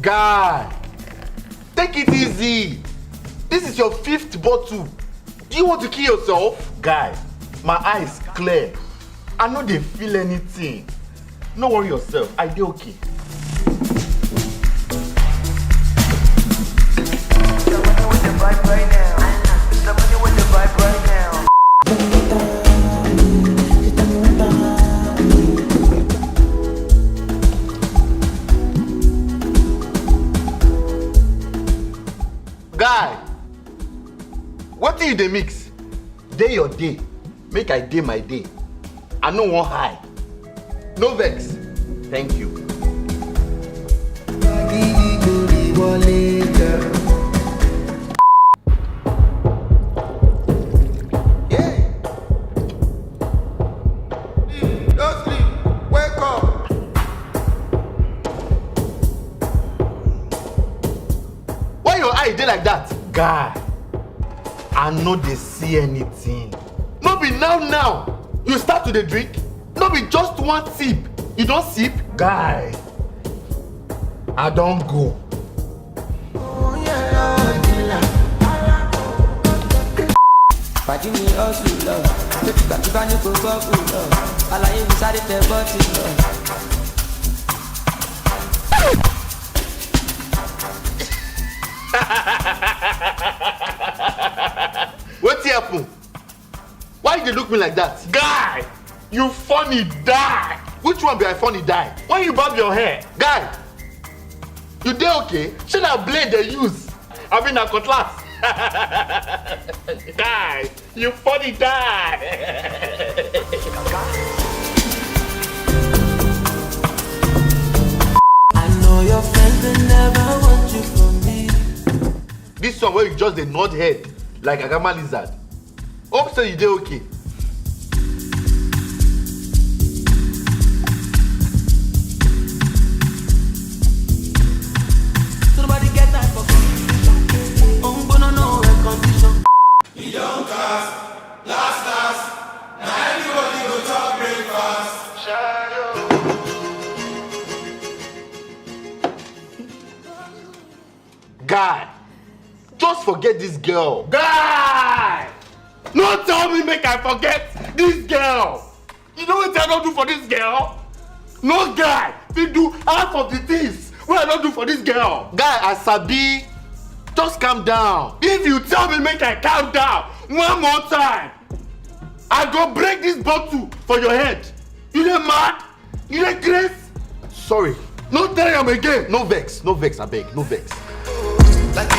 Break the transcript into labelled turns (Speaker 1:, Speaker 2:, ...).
Speaker 1: Guy, take it easy. This is your 5th bottle. Do you want to kill yourself? Guy, my eyes clear. I know they feel anything. No worry yourself, I do okay. Guy, what do you dey mix? Day your day, make I day my day. I no want high. No vex. Thank you. Why dey like that? Guy, I no dey see anything. No be now. You start to dey drink? No be just one sip. You don't sip? Guy, I don't go. What's happen? Why you look me like that? Guy, you funny die. Which one be I funny die? When you bob your hair? Guy, you dey okay? Should I blade they use? I mean a cutlass. Guy, you funny die.
Speaker 2: I know your friends will never want you from me.
Speaker 1: This one where you just dey nod head like a gamma lizard. Hope so you dey okay.
Speaker 2: Somebody get that for me. No condition.
Speaker 3: You don't cast, last. Now everybody go talk breakfast.
Speaker 1: Guy, just forget this girl. Guy! No tell me make I forget this girl. You know what I don't do for this girl? No guy, we do half of the things what I don't do for this girl. Guy, I sabi. Just calm down. If you tell me make I calm down one more time, I go break this bottle for your head. You dey mad? You dey crazy? Sorry. No tell him again. No vex, I beg. No vex.
Speaker 3: Like